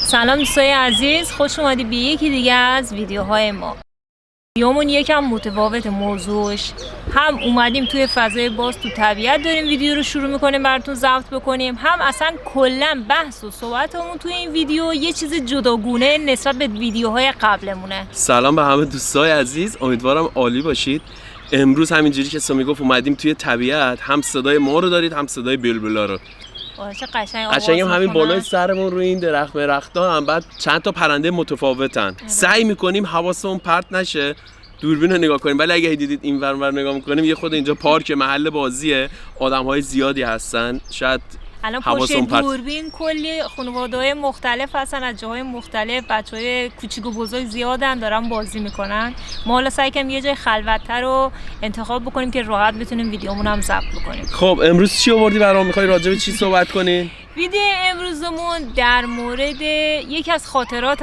سلام دوستای عزیز، خوش اومدی به یکی دیگه از ویدیوهای ما. ویدیومون یکم متفاوت موضوعش، هم اومدیم توی فضای باز تو طبیعت داریم ویدیو رو شروع میکنیم براتون ضبط بکنیم، هم اصلا کلا بحث و صحبتمون توی این ویدیو یه چیز جداگونه نسبت به ویدیوهای قبلمونه. سلام به همه دوستای عزیز، امیدوارم عالی باشید. امروز همینجوری که سامی گفت اومدیم توی طبیعت، هم صدای ما رو دارید هم صدای بلبلا رو. چه قشنگ همین بالای سرمون رو این درختا هم بعد چند تا پرنده متفاوتن. سعی میکنیم حواسمون پرت نشه، دوربین رو نگاه کنیم، ولی اگه دیدید این ور نگاه میکنیم یه خود اینجا پارک محل بازیه، آدم‌های زیادی هستن، شاید الان پشت دوربین کلی خانواده‌های مختلف هستن از جاهای مختلف، بچه‌های کوچیک و بزرگ زیادن دارن بازی میکنن. ما حالا سعی کنیم یه جای خلوت‌تر رو انتخاب بکنیم که راحت بتونیم ویدیومون هم ضبط بکنیم. خب امروز چی آوردی برام؟ می‌خوای راجع به چی صحبت کنی؟ ویدیو امروزمون در مورد یکی از خاطرات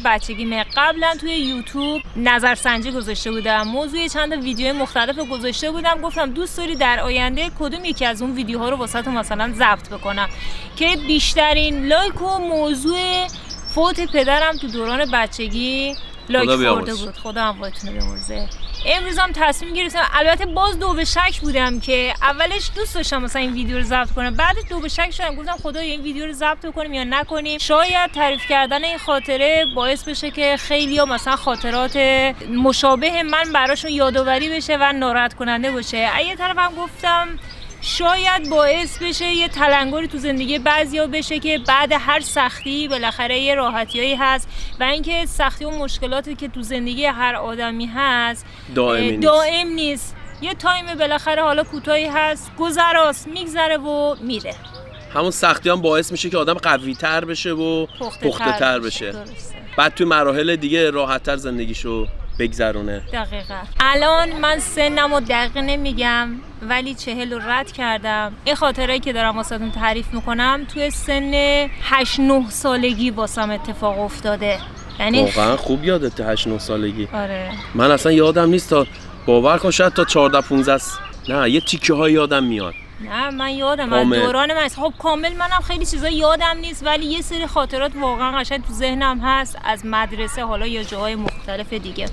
بچگیمه. قبلا توی یوتیوب نظرسنجی گذاشته بودم، موضوع چند ویدیو مختلف گذاشته بودم، گفتم دوست داری در آینده کدوم یکی از اون ویدیوها رو واسهتون مثلا ضبط بکنم که بیشترین لایک و موضوع فوت پدرم تو دوران بچگی لایک خورده بود. خدا امواتونو بیامرزه. امروز هم تصمیم گرفتم، البته باز دو به شک بودم که اولش دوست داشتم مثلا این ویدیو رو ضبط کنم، بعدش دو به شک شدم، گفتم خدایا این ویدیو رو ضبط کنیم یا نکنیم. شاید تعریف کردن این خاطره باعث بشه که خیلیا مثلا خاطرات مشابه من براشون یادآوری بشه و ناراحت کننده باشه. از یه طرفم گفتم شاید باعث بشه یه تلنگری تو زندگی بعضیا بشه که بعد هر سختی بالاخره یه راحتیایی هست و اینکه سختی و مشکلاتی که تو زندگی هر آدمی هست دائم نیست. یه تایم بالاخره حالا کوتاهی هست، گذراست، میگذره و میره. همون سختی هم باعث میشه که آدم قوی تر بشه و پخته تر بشه. درسته. بعد توی مراحل دیگه راحت تر زندگیشو بگذرونه. دقیقاً. الان من سنمو دقیق نمیگم ولی 40 رو رد کردم. این خاطرهایی که دارم واسهتون تعریف میکنم توی سن 8-9 سالگی واسم اتفاق افتاده. یعنی واقعا خوب یادته 8-9 سالگی؟ آره. من اصلا یادم نیست، تا باور کن شاید تا 14-15 نه یه تیکه های یادم میاد. نه من یادم از دوران من، خب کامل منم خیلی چیزا یادم نیست ولی یه سری خاطرات واقعا قشنگ تو ذهنم هست از مدرسه حالا یا جاهای مختلف دیگه.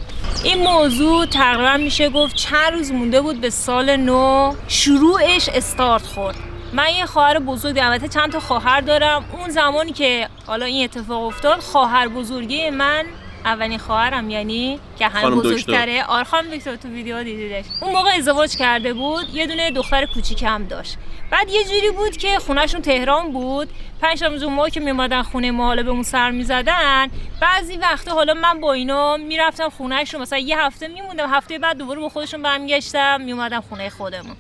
این موضوع تقریبا میشه گفت چند روز مونده بود به سال نو شروعش استارت خورد. من یه خواهر بزرگ دارم، البته چند تا خواهر دارم. اون زمانی که حالا این اتفاق افتاد، خواهر بزرگی من اولین خواهرم، یعنی که هم بزرگتره، خانم دکتر تو ویدیو دیدیدش، اون موقع ازدواج کرده بود، یه دونه دختر کوچیکم داشت. بعد یه جوری بود که خونهشون تهران بود، 5 تا جمعه که میومدن خونه ما حالا بهمون سر میزدن، بعضی وقتا حالا من با اینا میرفتم خونهشون، مثلا یه هفته میموندم، هفته بعد دوباره با خودشون برمیگشتم میومدم خونه خودمون.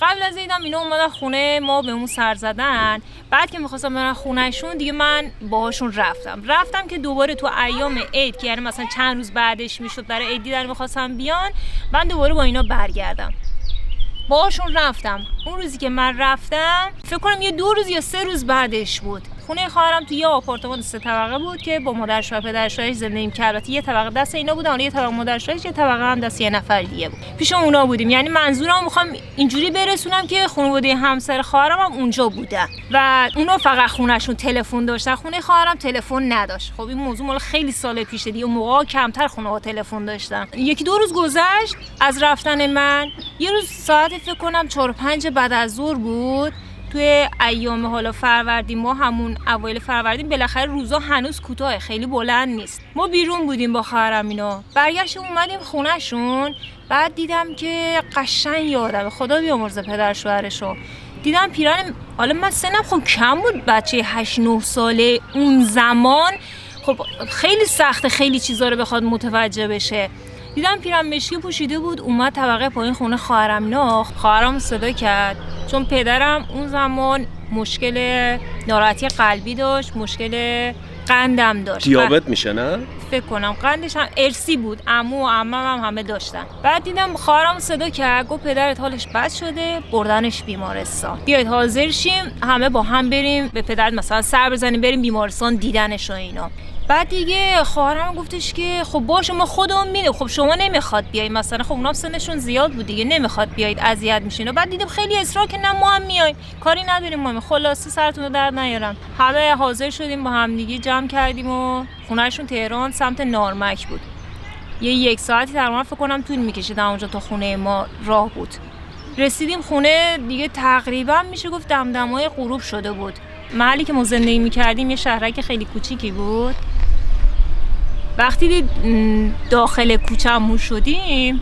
قبل از اینم اینا اومدن خونه ما بهمون سر زدن. بعد که می‌خواستم برم خونهشون دیگه من باهاشون رفتم که دوباره تو ایام عید که یعنی مثلا چند روز بعدش میشد برای عید دیدن می‌خواستم بیان، من دوباره با اینا برگردم. باهاشون رفتم. اون روزی که من رفتم فکر کنم یه 2 روز یا 3 روز بعدش بود. خونه خواهرم تو یه آپارتمان 3 طبقه بود که با مادر شوهر پدر شوهرش زندگی می‌کرد. البته یه طبقه دست اینا بود، اون یه طبقه مادر شوهرش، یه طبقه هم دست یه نفر دیگه بود. پیش اونا بودیم. یعنی منظورم می‌خوام اینجوری برسونم که خانواده همسر خواهرم هم اونجا بودن و اونا فقط خونه‌شون تلفن داشتن، خونه خواهرم تلفن نداشت. خب این موضوع مال خیلی سال پیشه دیگه، اون موقع کمتر خونه‌ها تلفن داشتن. 1-2 روز گذشت از رفتن من. یه روز ساعت فکر کنم 4-5 بعد از ظهر بود، توی ایام حالا فروردین، ما همون اوایل فروردین، بالاخره روزا هنوز کوتاه، خیلی بلند نیست. ما بیرون بودیم با خواهرم، اینا برگشتیم اومدیم خونهشون. بعد دیدم که قشنگ یادم، خدا بیامرزه پدر شوهرشو، دیدم پیرن، حالا من سنم خب کم بود، بچه 8-9 ساله اون زمان خب خیلی سخته خیلی چیزا رو بخواد متوجه بشه. دیدم پیرن مشکی پوشیده بود، اومد طبقه پایین خونه خواهرم. نه خواهرم صدا کرد، چون پدرم اون زمان مشکل ناراحتی قلبی داشت، مشکل قندم داشت، دیابت میشه نه؟ فکر کنم قندش هم ارثی بود، عمو و عمم هم همه داشتن. بعد دیدم خواهرم صدا کرد، گفت پدرت حالش بد شده، بردنش بیمارستان، بیاید حاضر شیم همه با هم بریم به پدرت مثلا سر بزنیم بریم بیمارستان دیدنش و اینا. بعد دیگه خواهرم گفتش که خب باشه ما خودمون میریم، خب شما نمیخواد بیاید مثلا، خب اونام سنشون زیاد بود دیگه، نمیخواد بیاید اذیت میشین. و بعد دیدم خیلی اصرار که نه ما هم میایم، کاری نداریم ما، خلاصه سرتون رو درد نیارم. همه حاضر شدیم با هم دیگه جمع کردیم و خونهشون تهران سمت نارمک بود. یک ساعتی تقریبا فکر کنم طول میکشید اونجا تا خونه ما راه بود. رسیدیم خونه دیگه تقریبا میشه گفت دمدمای غروب شده بود. محلی که ما زندگی میکردیم یه شهرک خیلی کوچیکی بود. وقتی داخل کوچه‌مون شدیم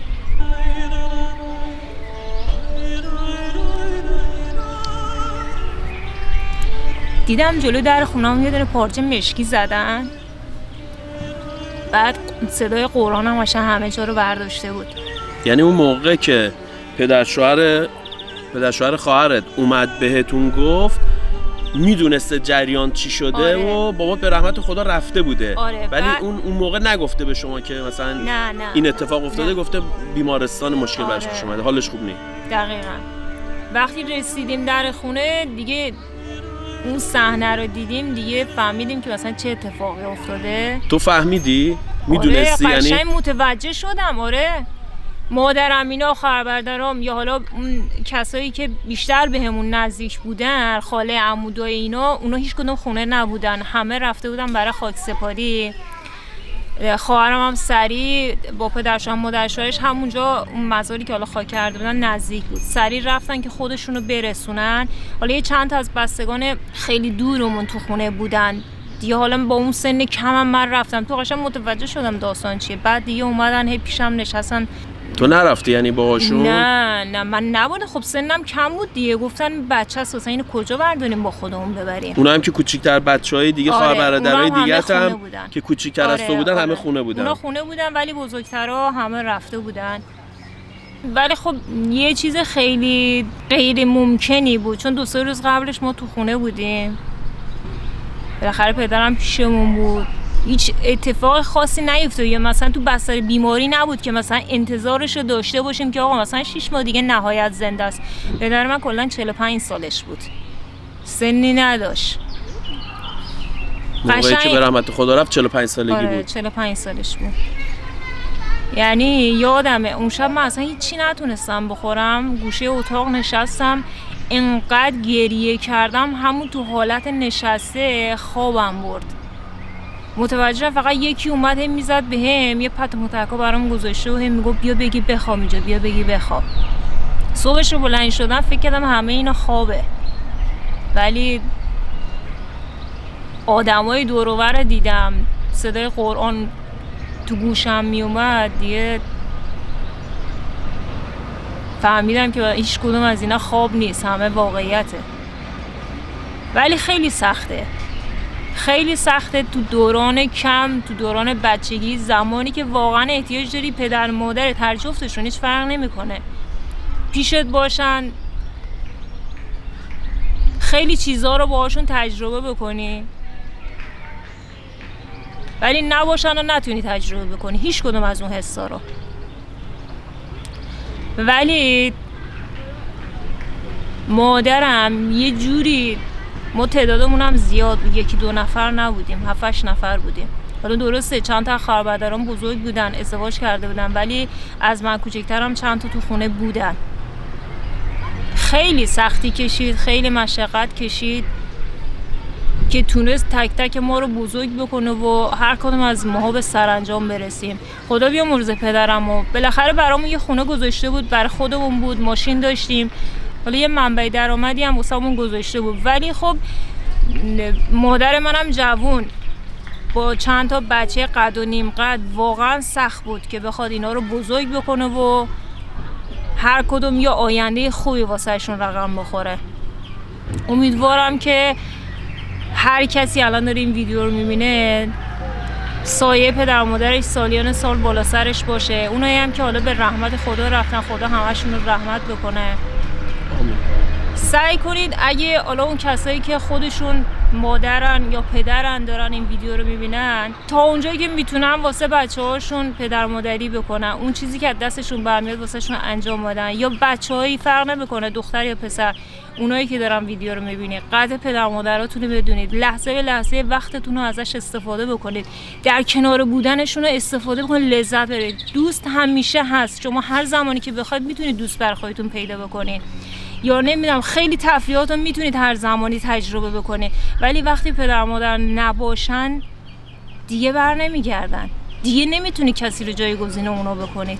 دیدم جلو در خونه‌مون یه دونه پارچه مشکی زدن. بعد صدای قرآن هم همه جا رو برداشته بود. یعنی اون موقع که پدر شوهر خواهرت اومد بهتون گفت میدونسته جریان چی شده؟ آره. و بابات به رحمت خدا رفته بوده. آره. ولی اون موقع نگفته به شما که مثلا نه. این اتفاق افتاده؟ نه. گفته بیمارستان مشکل آره. برش پیش اومده، حالش خوب نیست. دقیقاً. وقتی رسیدیم در خونه دیگه اون صحنه رو دیدیم دیگه فهمیدیم که مثلا چه اتفاقی افتاده. تو فهمیدی؟ میدونستی؟ آره، یعنی متوجه شدم. آره، مادرم اینا، خواهربرادرام، یا حالا اون کسایی که بیشتر بهمون نزدیک بودن، خاله، عمودای اینا، اونا هیچ کدوم خونه نبودن، همه رفته بودن برای خاکسپاری. خواهرم هم سریع با پدرش و مادرش همونجا اون مزاری که حالا خاک کرده بودن نزدیک بود، سریع رفتن که خودشونو برسونن. حالا یه چند تا از بستگان خیلی دورمون تو خونه بودن دیگه. حالا با اون سن کمم من رفتم تو، قشنگ متوجه شدم داستان چیه. بعد دیگه اومدن هی پیشم نشستن. تو نرفتی یعنی باهاشون؟ نه من نبودم، خب سنم کم بود دیگه. گفتن بچه است واسه اینو کجا برداریم با خودمون ببریم. اونا هم که کوچیک‌تر بچه‌های دیگه، آره، خواهر برادرای دیگه هم که کوچیک‌تر از تو بودن. آره. همه خونه بودن. اونا خونه بودن ولی بزرگترها همه رفته بودن. ولی خب یه چیز خیلی غیر ممکنی بود، چون 2-3 روز قبلش ما تو خونه بودیم، بالاخره پدرم پیشمون بود، هیچ اتفاق خاصی نیفتاد. یا مثلا تو بستر بیماری نبود که مثلا انتظارش رو داشته باشیم که آقا مثلا 6 ماه دیگه نهایت زنده است. پدر من کلا 45 سالش بود، سنی نداشت. موقعی که به رحمت خدا رفت 45 سالگی بود. 45 سالش بود. یعنی یادمه اون شب من اصلا هیچی نتونستم بخورم، گوشه اتاق نشستم، انقدر گریه کردم، همون تو حالت نشسته خوابم برد. متوجه فقط یکی اومد هم میزد بهم، یه پت متکا برام گذاشته و هم میگفت بیا بگی بخواب اینجا، بیا بگی بخواب. صبحش رو بلند شدم فکر کردم همه اینا خوابه، ولی آدمای دور و بر دیدم، صدای قرآن تو گوشم میومد دیگه، فهمیدم که هیچ کدوم از اینا خواب نیست، همه واقعیته. ولی خیلی سخته، خیلی سخته تو دوران کم، تو دوران بچگی، زمانی که واقعا احتیاج داری پدر مادرت، هر جفتشون، هیچ فرق نمیکنه، پیشت باشن، خیلی چیزا رو باهاشون تجربه بکنی، ولی نباشن و نتونی تجربه بکنی هیچ کدوم از اون حسا رو. ولی مادرم یه جوری، ما تعدادمون هم زیاد بود، 1-2 نفر نبودیم، 7-8 نفر بودیم. حالا درسته چند تا خواهر برادرام بزرگ بودن، ازدواج کرده بودن، ولی از من کوچکترم چند تا تو خونه بودن. خیلی سختی کشید، خیلی مشقت کشید که تونست تک تک ما رو بزرگ بکنه و هر کدوم از ماها به سرانجام برسیم. خدا بیامرزه پدرم، و بالاخره برامون یه خونه گذاشته بود، برای خودمون بود، ماشین داشتیم، حالا یه منبع درآمدی هم واسمون گذاشته بود. ولی خب مادر منم جوون با چند تا بچه قد و نیم قد، واقعا سخت بود که بخواد اینا رو بزرگ بکنه و هر کدوم یا آینده خوبی واسهشون رقم بخوره. امیدوارم که هر کسی الان داره این ویدیو رو میبینه سایه پدر مادرش سالیان سال بالا سرش باشه، اونایی هم که حالا به رحمت خدا رفتن، خدا همشون رو رحمت بکنه. آمین. سعی کنید اگه حالا اون کسایی که خودشون مادرن یا پدرن دارن این ویدیو رو میبینن، تا اونجایی که میتونن واسه بچه‌هاشون پدر مادری بکنن، اون چیزی که از دستشون برمیاد واسهشون انجام بدن. یا بچه‌هایی فرق نمیکنه دختر یا پسر، اونایی که دارن ویدیو رو میبینید قدر پدر مادراتون رو بدونید، لحظه به لحظه وقتتون رو ازش استفاده بکنید، در کنار بودنشون رو استفاده بکنید، لذت ببرید. دوست همیشه هست، شما هر زمانی که بخواید میتونید دوست برای خودتون پیدا بکنید، یا نمیدونم خیلی تفریحات رو میتونید هر زمانی تجربه بکنید، ولی وقتی پدر مادر نباشن دیگه بر نمیگردن، دیگه نمیتونی کسی رو جایگزین اونا بکنید.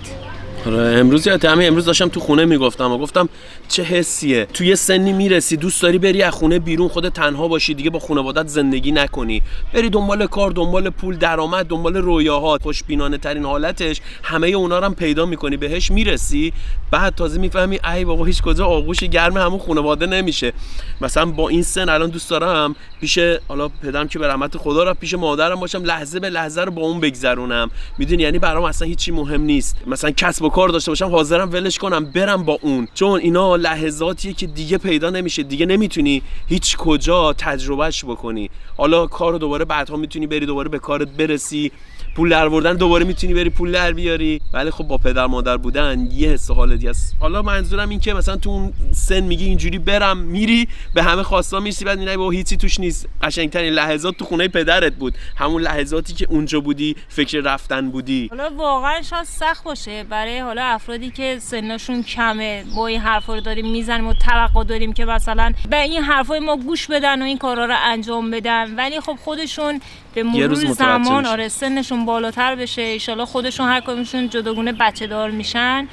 امروز امروز داشتم تو خونه میگفتم و گفتم چه حسیه توی سنی میرسی دوست داری بری از خونه بیرون، خودت تنها باشی، دیگه با خانواده‌ات زندگی نکنی، بری دنبال کار، دنبال پول، درآمد، دنبال رویاهات. خوشبینانه ترین حالتش همه اونا رو هم پیدا میکنی، بهش میرسی، بعد تازه میفهمی ای بابا هیچ کجا آغوش گرم همون خانواده نمیشه. مثلا با این سن الان دوست دارم پیش حالا پدرم که به رحمت خدا رفت، پیش مادرم باشم، لحظه به لحظه رو با اون بگذرونم. میدونی یعنی برام اصلا هیچی مهم نیست، مثلا کسب و کار داشته باشم حاضرم ولش کنم برم با اون، چون اینا لحظاتیه که دیگه پیدا نمیشه، دیگه نمیتونی هیچ کجا تجربهش بکنی. حالا کارو دوباره بعدها میتونی بری دوباره به کارت برسی، پول در آوردن دوباره میتونی بری پول در بیاری، ولی خب با پدر مادر بودن یه حس و حال دیگه است. حالا منظورم این که مثلا تو اون سن میگی اینجوری برم، میری به همه خواستا میرسی، بعد میبینی با هیچی توش نیست. قشنگترین لحظات تو خونه پدرت بود، همون لحظاتی که اونجا بودی فکر رفتن بودی. حالا واقعا شاید سخت باشه برای حالا افرادی که سنشون کمه، با این حرفا رو داریم میزنیم و توقع داریم که مثلا به این حرفای ما گوش بدن و این کارا رو انجام بدن، ولی خب خودشون به مرور زمان آره سنشون بالاتر بشه، ان شاءالله خودشون هر کدومشون جداگونه بچه دار میشن،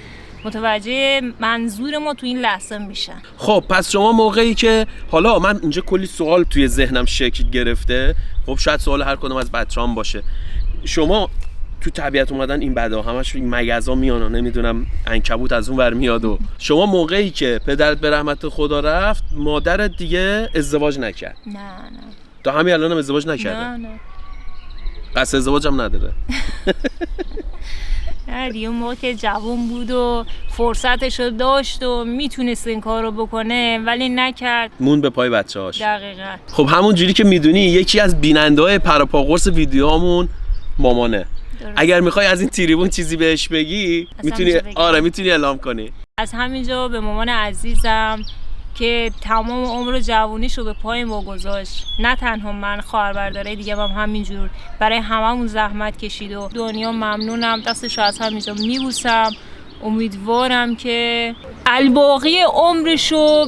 متوجه منظور ما تو این لحظه میشن. خب پس شما موقعی که حالا من اینجا کلی سوال توی ذهنم شکل گرفته، خب شاید سوال هر کدوم از بچه‌ام باشه، شما تو طبیعت اومدن این بدا همش این مگزا میان، نمیدونم عنکبوت از اون ور میاد، و شما موقعی که پدرت به رحمت خدا رفت مادرت دیگه ازدواج نکرد؟ نه تا همین الانم ازدواج نکرده؟ نه قصد ازدواج هم نداره؟ نه دیگه موقع که جوان بود و فرصتش رو داشت و میتونست این کار رو بکنه ولی نکرد، مون به پای بچه‌هاش. دقیقاً. خب همون جوری که میدونی یکی از بیننده‌های پراپاقرص ویدیوهامون مامانه. درست. اگر میخوای از این تریبون چیزی بهش بگی میتونی اعلام کنی. از همینجا به مامان عزیزم که تمام عمر جوونیشو به پای ما گذاشت، نه تنها من، خواهر برادرای دیگه هم همینجور برای هممون زحمت کشید و دنیا ممنونم، دستشو از همینجا میبوسم. امیدوارم که الباقی عمرشو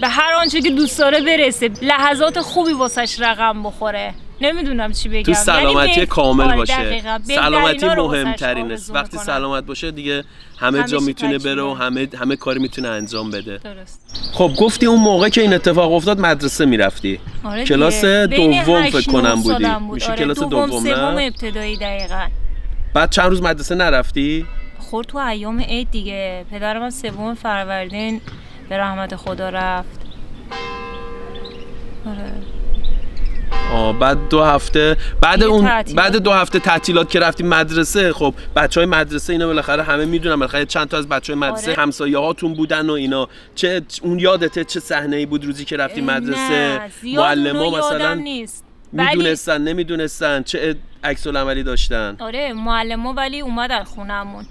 به هر آنچه که دوست داره برسه، لحظات خوبی واسش رقم بخوره. نمیدونم چی بگم، تو سلامتی یعنی کامل باشه. دقیقاً. سلامتی مهمترین است. وقتی سلامت باشه دیگه همه جا میتونه بره و همه کاری میتونه انجام بده. درست. خب گفتی اون موقع که این اتفاق افتاد مدرسه میرفتی؟ آره کلاس دوم فکر کنم بودی. میشه آره کلاس دوم نه؟ سوم ابتدایی دقیقاً. بعد چند روز مدرسه نرفتی؟ خورد تو ایام عید دیگه. پدرم از 3 فروردین به رحمت خدا رفت. آره. بعد 2 هفته بعد 2 هفته تعطیلات که رفتیم مدرسه، خب بچهای مدرسه اینا بالاخره همه میدونن، بالاخره چند تا از بچهای مدرسه آره. همسایه هاتون بودن و اینا، چه اون یادته چه صحنه‌ای بود روزی که رفتیم مدرسه؟ معلما مثلا میدونستن نمیدونستن چه عکس العملی داشتن؟ آره معلما ولی اومدن خونمون،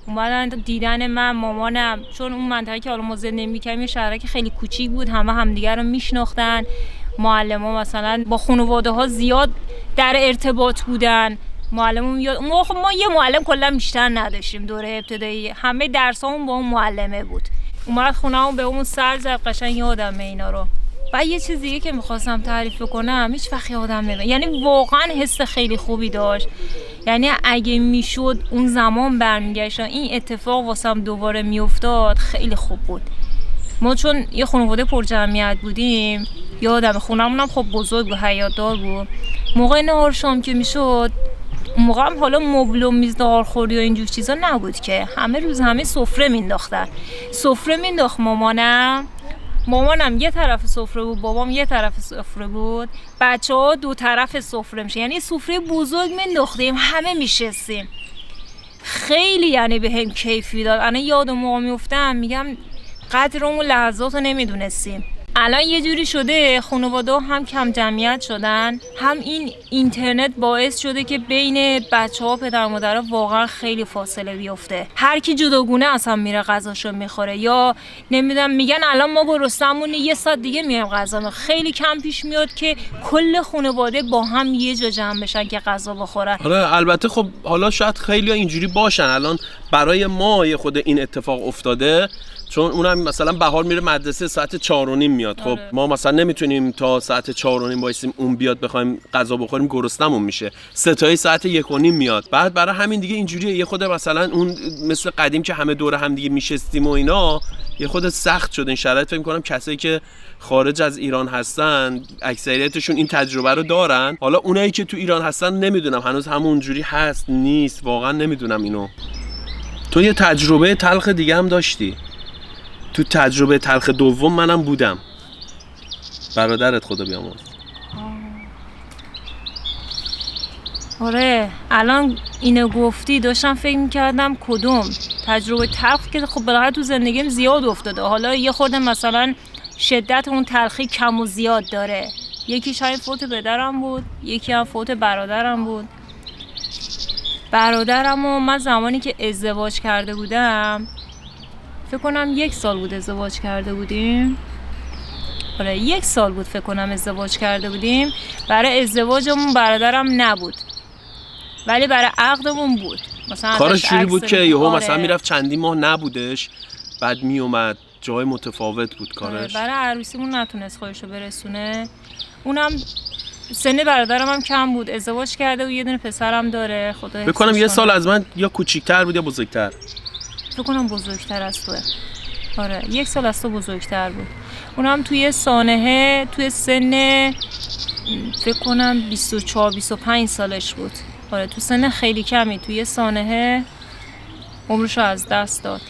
اومدن دیدن من، مامانم، چون اون منطقه که حالا ما زندگی می‌کردیم یه شهرکی خیلی کوچیک بود، همه همدیگه رو میشناختن. معلم‌ها مثلا با خانواده‌ها زیاد در ارتباط بودن. معلممون ما یه معلم کلا بیشتر نداشتیم دوره ابتدایی، همه درسامون با اون معلمه بود. اومد خونه‌مون به اون سر زد، قشنگ یادمه اینا رو. و یه چیز دیگه که می‌خواستم تعریف کنم هیچ وقت یادم نمیاد، یعنی واقعا حس خیلی خوبی داشت، یعنی اگه میشد اون زمان برمیگشتم این اتفاق واسم دوباره میافتاد خیلی خوب بود. ما چون یه خانواده پر جمعیت بودیم، یادم خونمون هم خب بزرگ بود، حیاط‌دار بود. موقع نهار شام که میشد، موقع هم حالا مبل و میز ناهارخوری و اینجور چیزا نبود که، همه روز همه سفره مینداختن. سفره مینداخت مامانم یه طرف سفره بود، بابام یه طرف سفره بود، بچه‌ها 2 طرف سفره میشه، یعنی سفره بزرگ مینداختیم، همه میشستیم. خیلی یعنی بهم کیف میداد. انا یادم موقع میافتم میگم قدر اون لحظات رو نمیدونستیم. الان یه جوری شده خانواده هم کم جمعیت شدن، هم این اینترنت باعث شده که بین بچه‌ها پدر مادرها واقعا خیلی فاصله بیفته. هر کی جداگونه اصلا میره غذاشو میخوره، یا نمیدونم میگن الان ما گرسنمون یه ساعت دیگه میایم غذا. خیلی کم پیش میاد که کل خانواده با هم یه جا جمع بشن که غذا بخورن. آره البته خب حالا شاید خیلی‌ها اینجوری باشن، الان برای ما یه خود این اتفاق افتاده، چون اونم مثلا بهار میره مدرسه ساعت 4:30 میاد. خب ما مثلا نمیتونیم تا ساعت 4:30 وایسیم اون بیاد بخوایم غذا بخوریم، گرسنمون میشه. ستایی ساعت 1:30 میاد. بعد برای همین دیگه اینجوریه، یه خود مثلا اون مثل قدیم که همه دور هم دیگه میشستیم و اینا، یه خود سخت شده این شرایط. فکر می‌کنم کسایی که خارج از ایران هستن اکثریتشون این تجربه رو دارن. حالا اونایی که تو ایران هستن نمیدونم هنوز همونجوری هست نیست، واقعا نمیدونم اینو. تو یه تجربه تلخ دیگه هم داشتی. تو تجربه تلخ دوم منم بودم، برادرت خدا بیامرز. آره الان اینو گفتی داشتم فکر میکردم کدوم تجربه تلخ که خب بالاخره تو زندگیم زیاد افتاده. حالا یه خورده مثلا شدت اون تلخی کم و زیاد داره. یکی شاید فوت پدرم بود، یکی هم فوت برادرم بود. برادرم و من زمانی که ازدواج کرده بودم، فکر کنم 1 سال بود ازدواج کرده بودیم. آره 1 سال بود فکر کنم ازدواج کرده بودیم. برای ازدواجمون برادرم نبود، ولی برای عقدمون بود. مثلا کارش جوری بود که یهو مثلا میرفت چندین ماه نبودش، بعد میومد، جای متفاوت بود کارش. برای عروسیمون نتونست خودشو برسونه. اونم سن برادرم هم کم بود، ازدواج کرده و یه دونه پسرم داره. خدا فکر کنم 1 سال از من یا کوچیک‌تر بود یا بزرگتر. فکر کنم بزرگتر از توه. آره 1 سال از تو بزرگتر بود. اونم توی سانحه توی سن فکر کنم 24-25 سالش بود. آره تو سن خیلی کمی توی سانحه عمرشو از دست داد.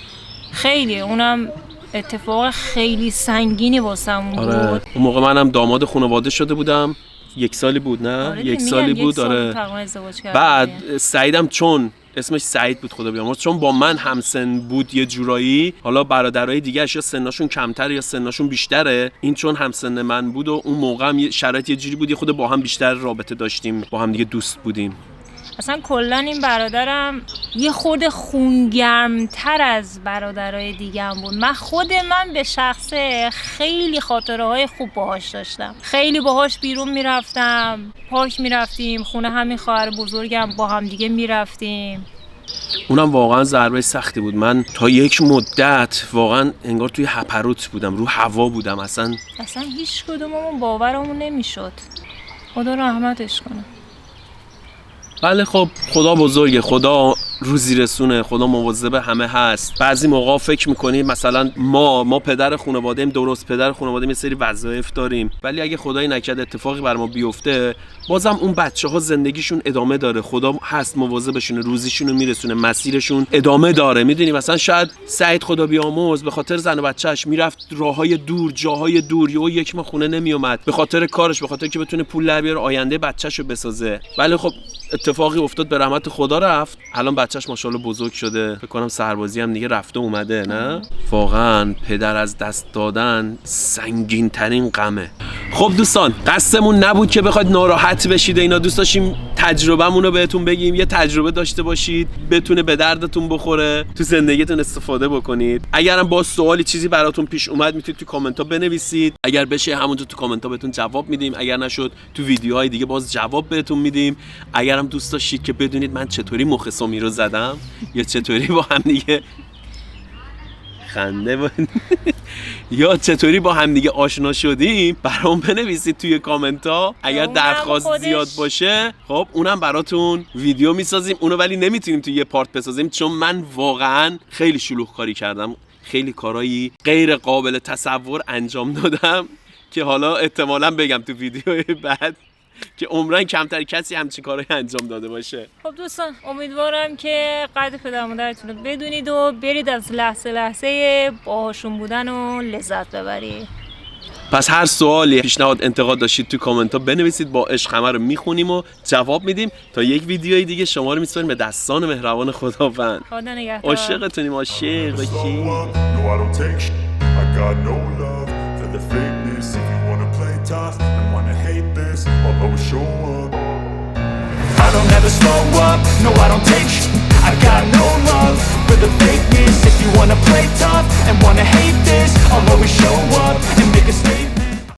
خیلی اونم اتفاق خیلی سنگینی واسمون بود. اون موقع منم داماد خانواده شده بودم. 1 سالی بود نه؟ آره 1 سالی بود. آره بعد سعیدم چون اسمش سعید بود خدا بیامرز، چون با من همسن بود یه جورایی. حالا برادرای دیگه یا سنشون کمتره یا سنشون بیشتره، این چون همسن من بود و اون موقع هم شرایط یه جوری بود، یه خود با هم بیشتر رابطه داشتیم، با هم دیگه دوست بودیم. اصلا کلا این برادرم یه خورده خونگرمتر از برادرای دیگه هم بود. من به شخصه خیلی خاطره های خوب باهاش داشتم. خیلی باهاش بیرون میرفتم، پارک میرفتیم، خونه همین خواهر بزرگم با هم دیگه میرفتیم. اونم واقعا ضربه سختی بود. من تا یک مدت واقعا انگار توی هپروت بودم، رو هوا بودم. اصلا هیچ کدوممون باورمون نمیشد. خدا رحمتش کنه. بله خب خدا بزرگه، خدا روزی رسونه، خدا مواظب همه هست. بعضی موقع فکر میکنیم مثلا ما پدر خانواده‌ایم، درست پدر خانواده‌ایم، یه سری وظایف داریم، ولی اگه خدایی نکرد اتفاقی بر ما بیفته، بازم اون بچه‌ها زندگیشون ادامه داره. خدا هست مواظبشونه، روزیشونو میرسونه، مسیرشون ادامه داره. میدونی مثلا شاید سعید خدا بیامرز به خاطر زن و بچه‌اش میرفت راههای دور، جاهای دور، یا یک ماه خونه نمیومد به خاطر کارش، به خاطر که بتونه پول در بیاره آینده بچه‌شو بسازه. ولی خب اتفاقی افتاد، به رحمت خدا رفت. الان بچه‌ش ماشاءالله بزرگ شده، فکر کنم سربازی هم دیگه رفته اومده. نه واقعا پدر از دست دادن سنگین ترین غمه. خب دوستان قصدمون نبود که بخواید ناراحت بشید اینا، دوست داشتیم تجربه‌مون رو بهتون بگیم، یه تجربه داشته باشید بتونه به دردتون بخوره، تو زندگیتون استفاده بکنید. اگرم با سوالی چیزی براتون پیش اومد میتونید تو کامنت ها بنویسید، اگر بشه همونجا تو کامنت ها بهتون جواب میدیم، اگر نشد تو ویدیوهای دیگه باز جواب بهتون میدیم. اگرم دوست داشتید که بدونید من چطوری مخ سمی رو زدم یا چطوری با هم دیگه خنده بود یا چطوری با هم دیگه آشنا شدیم، برام بنویسید توی کامنت ها. اگر درخواست زیاد باشه خب اونم براتون ویدیو میسازیم اونو، ولی نمیتونیم توی یه پارت بسازیم چون من واقعا خیلی شلوغ کاری کردم، خیلی کارایی غیر قابل تصور انجام دادم که حالا احتمالاً بگم تو ویدیوی بعد که عمرن کمتر کسی همچین کارایی انجام داده باشه. خب دوستان امیدوارم که قدر پدر مادرتون رو بدونید و برید از لحظه باهاشون بودن و لذت ببرید. پس هر سوالی، پیشنهاد، انتقاد داشتید تو کامنت ها بنویسید، با عشق همه رو میخونیم و جواب میدیم. تا یک ویدیوی دیگه شما رو میسپاریم به دستان مهربان خداوند. خدا نگهدار. عاشقتونیم. عاشق باشید. I'll always show up. I don't ever slow up, no I don't take sh**. I got no love for the fakeness. If you wanna play tough and wanna hate this, I'll always show up and make a statement.